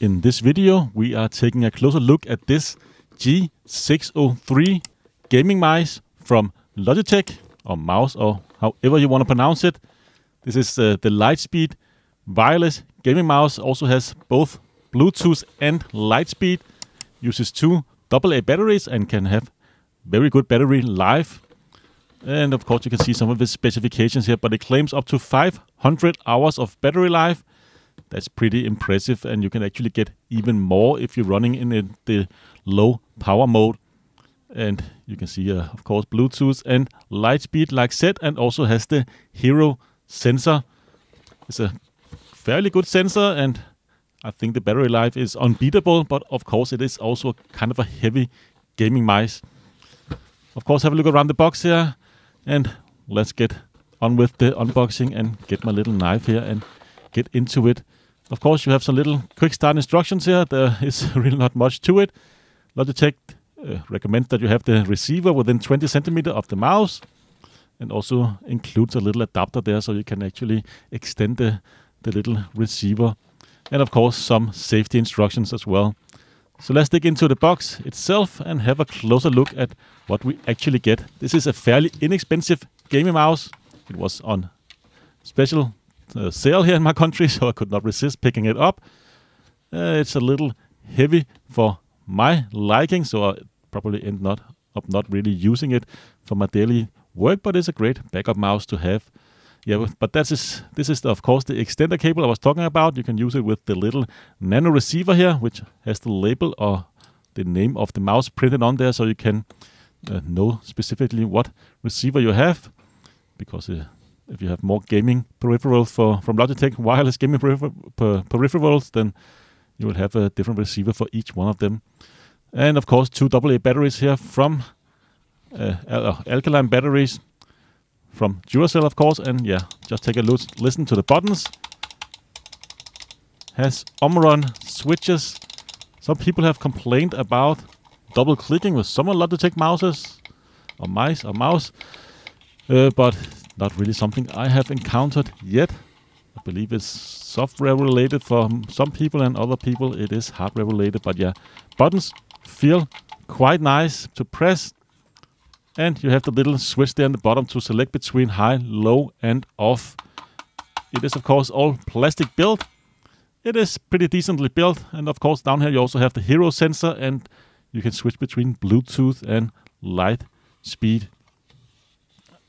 In this video, we are taking a closer look at this G603 gaming mouse from Logitech, or mouse, or however you want to pronounce it. This is the LIGHTSPEED wireless gaming mouse. Also has both Bluetooth and LIGHTSPEED. Uses two AA batteries and can have very good battery life. And of course you can see some of the specifications here, but it claims up to 500 hours of battery life. That's pretty impressive, and you can actually get even more if you're running in the low power mode. And you can see of course Bluetooth and LIGHTSPEED like said, and also has the Hero sensor. It's a fairly good sensor, and I think the battery life is unbeatable, but of course it is also kind of a heavy gaming mouse. Of course, have a look around the box here, and let's get on with the unboxing and get my little knife here and get into it. Of course, you have some little quick start instructions here. There is really not much to it. Logitech recommends that you have the receiver within 20 centimeters of the mouse, and also includes a little adapter there so you can actually extend the little receiver. And of course, some safety instructions as well. So let's dig into the box itself and have a closer look at what we actually get. This is a fairly inexpensive gaming mouse. It was on special sale here in my country, so I could not resist picking it up. It's a little heavy for my liking, so I probably end up not really using it for my daily work, but it's a great backup mouse to have. Yeah, but this is of course the extender cable I was talking about. You can use it with the little nano receiver here, which has the label or the name of the mouse printed on there, so you can know specifically what receiver you have. Because if you have more gaming peripherals from Logitech, wireless gaming peripherals, then you will have a different receiver for each one of them. And of course, two AA batteries here from alkaline batteries from Duracell, of course. And yeah, just take a listen to the buttons. Has Omron switches. Some people have complained about double clicking with some Logitech mouses or mouse, but not really something I have encountered yet. I believe it's software related for some people, and other people it is hardware related. But yeah, buttons feel quite nice to press. And you have the little switch there in the bottom to select between high, low, and off. It is of course all plastic built. It is pretty decently built. And of course down here you also have the Hero sensor, and you can switch between Bluetooth and LIGHTSPEED.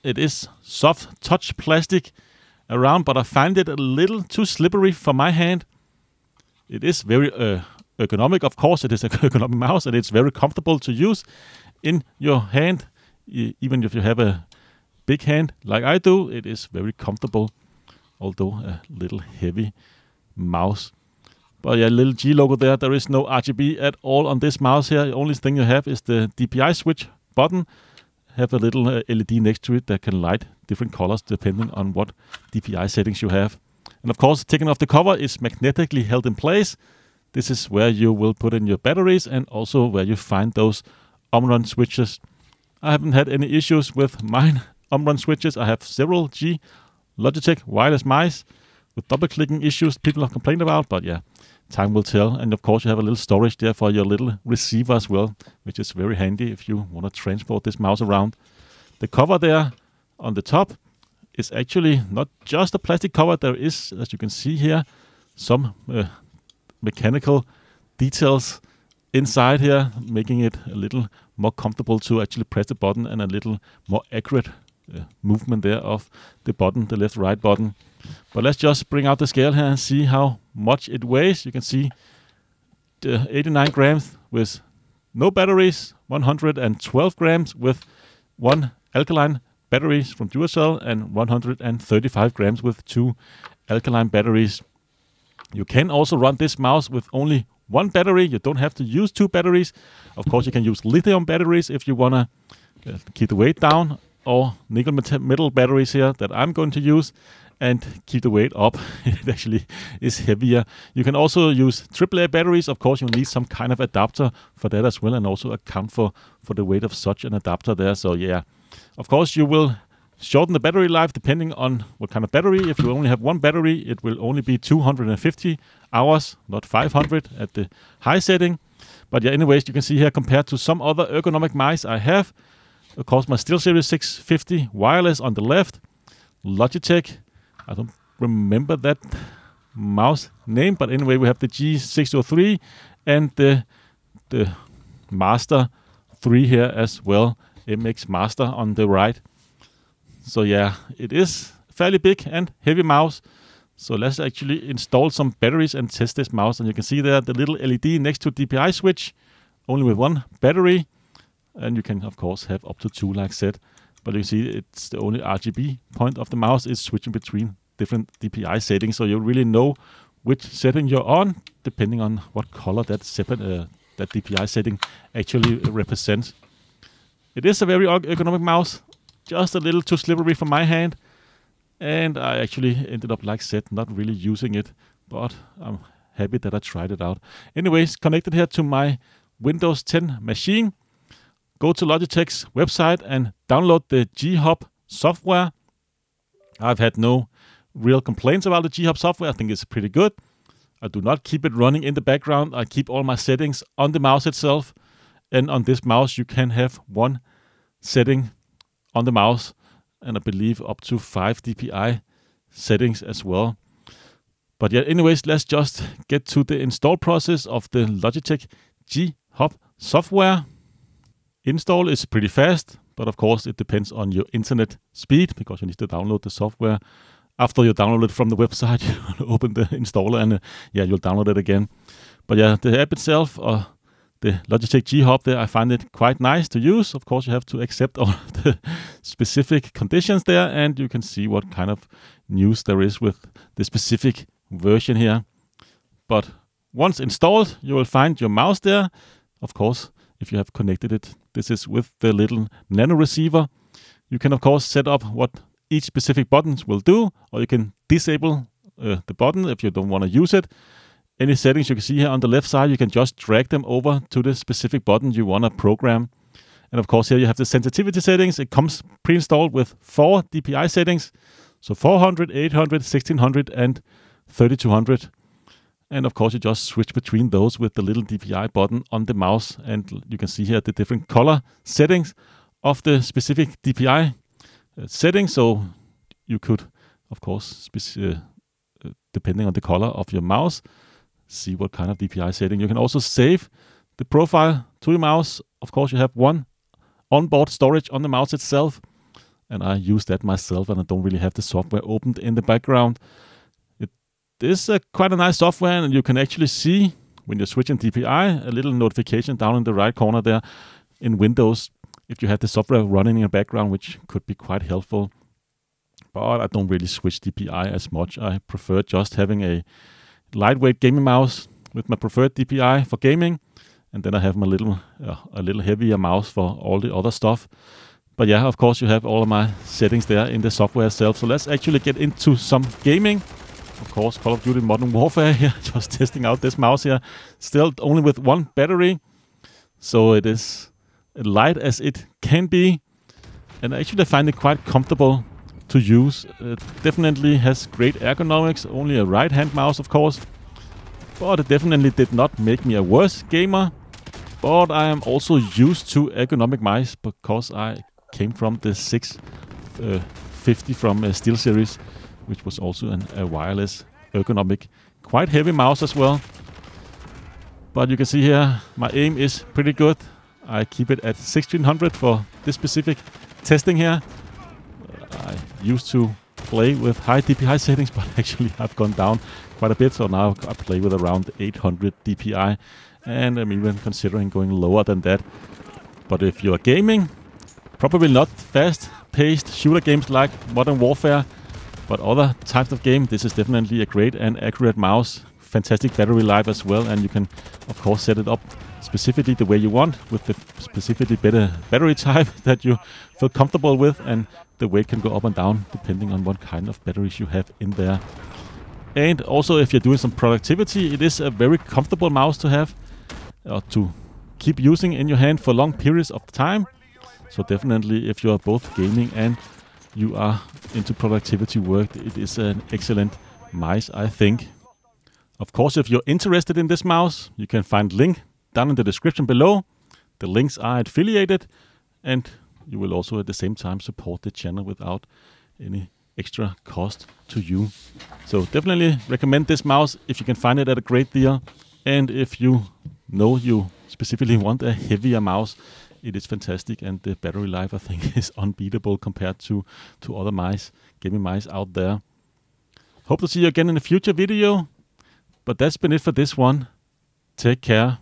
It is soft touch plastic around, but I find it a little too slippery for my hand. It is very ergonomic, of course. It is an ergonomic mouse, and it's very comfortable to use in your hand. Even if you have a big hand like I do, it is very comfortable, although a little heavy mouse. But yeah, little G logo there. There is no RGB at all on this mouse here. The only thing you have is the DPI switch button. Have a little LED next to it that can light different colors depending on what DPI settings you have. And of course, taking off the cover is magnetically held in place. This is where you will put in your batteries, and also where you find those Omron switches. I haven't had any issues with mine Omron switches. I have several Logitech wireless mice with double clicking issues people have complained about, but yeah, time will tell. And of course you have a little storage there for your little receiver as well, which is very handy if you want to transport this mouse around. The cover there on the top is actually not just a plastic cover. There is, as you can see here, some mechanical details inside here, making it a little more comfortable to actually press the button, and a little more accurate movement there of the button, the left-right button. But let's just bring out the scale here and see how much it weighs. You can see 89 grams with no batteries, 112 grams with one alkaline batteries from Duracell, and 135 grams with two alkaline batteries. You can also run this mouse with only one battery. You don't have to use two batteries. Of course, you can use lithium batteries if you want to keep the weight down, or nickel metal batteries here that I'm going to use, and keep the weight up. It actually is heavier. You can also use AAA batteries. Of course, you need some kind of adapter for that as well, and also account for the weight of such an adapter there. So yeah, of course you will shorten the battery life depending on what kind of battery. If you only have one battery, it will only be 250 hours, not 500 at the high setting. But yeah, anyways, you can see here compared to some other ergonomic mice I have, of course, my SteelSeries 650 wireless on the left, Logitech, I don't remember that mouse name, but anyway, we have the G603 and the Master 3 here as well, MX Master on the right. So yeah, it is fairly big and heavy mouse. So let's actually install some batteries and test this mouse. And you can see there the little LED next to DPI switch, only with one battery. And you can, of course, have up to 2 like said. But you see it's the only RGB point of the mouse is switching between different DPI settings. So you really know which setting you're on, depending on what color that DPI setting actually represents. It is a very ergonomic mouse, just a little too slippery for my hand. And I actually ended up, like I said, not really using it, but I'm happy that I tried it out. Anyways, connected here to my Windows 10 machine. Go to Logitech's website and download the G-Hub software. I've had no real complaints about the G-Hub software. I think it's pretty good. I do not keep it running in the background. I keep all my settings on the mouse itself. And on this mouse, you can have one setting on the mouse, and I believe up to 5 DPI settings as well. But yeah, anyways, let's just get to the install process of the Logitech G-Hub software. Install is pretty fast, but of course it depends on your internet speed, because you need to download the software. After you download it from the website, you open the installer and yeah, you'll download it again. But yeah, the app itself, the Logitech G-Hub there, I find it quite nice to use. Of course, you have to accept all the specific conditions there, and you can see what kind of news there is with the specific version here. But once installed, you will find your mouse there. Of course, if you have connected it, this is with the little nano receiver. You can, of course, set up what each specific buttons will do, or you can disable the button if you don't want to use it. Any settings you can see here on the left side, you can just drag them over to the specific button you want to program. And of course, here you have the sensitivity settings. It comes pre-installed with 4 DPI settings. So 400, 800, 1600, and 3200. And of course, you just switch between those with the little DPI button on the mouse. And you can see here the different color settings of the specific DPI settings. So you could, of course, depending on the color of your mouse, see what kind of DPI setting. You can also save the profile to your mouse. Of course, you have one onboard storage on the mouse itself, and I use that myself, and I don't really have the software opened in the background. It is quite a nice software, and you can actually see when you're switching DPI, a little notification down in the right corner there in Windows, if you have the software running in the background, which could be quite helpful. But I don't really switch DPI as much. I prefer just having a lightweight gaming mouse with my preferred DPI for gaming, and then I have my a little heavier mouse for all the other stuff. But yeah, of course, you have all of my settings there in the software itself. So let's actually get into some gaming. Of course, Call of Duty Modern Warfare here, just testing out this mouse here. Still only with one battery, so it is light as it can be, and actually I find it quite comfortable to use. It definitely has great ergonomics, only a right hand mouse of course, but it definitely did not make me a worse gamer. But I am also used to ergonomic mice because I came from the 650 from SteelSeries, which was also a wireless ergonomic, quite heavy mouse as well. But you can see here my aim is pretty good. I keep it at 1600 for this specific testing here. I used to play with high DPI settings, but actually I've gone down quite a bit, so now I play with around 800 DPI, and I'm even considering going lower than that. But if you're gaming, probably not fast-paced shooter games like Modern Warfare, but other types of game, this is definitely a great and accurate mouse. Fantastic battery life as well, and you can of course set it up specifically the way you want with the specifically better battery type that you feel comfortable with, and the weight can go up and down depending on what kind of batteries you have in there. And also if you're doing some productivity, it is a very comfortable mouse to have to keep using in your hand for long periods of time. So definitely if you are both gaming and you are into productivity work, it is an excellent mouse, I think. Of course, if you're interested in this mouse, you can find link down in the description below. The links are affiliated, and you will also at the same time support the channel without any extra cost to you. So definitely recommend this mouse if you can find it at a great deal. And if you know you specifically want a heavier mouse, it is fantastic, and the battery life, I think, is unbeatable compared to other mice, gaming mice out there. Hope to see you again in a future video, but that's been it for this one. Take care.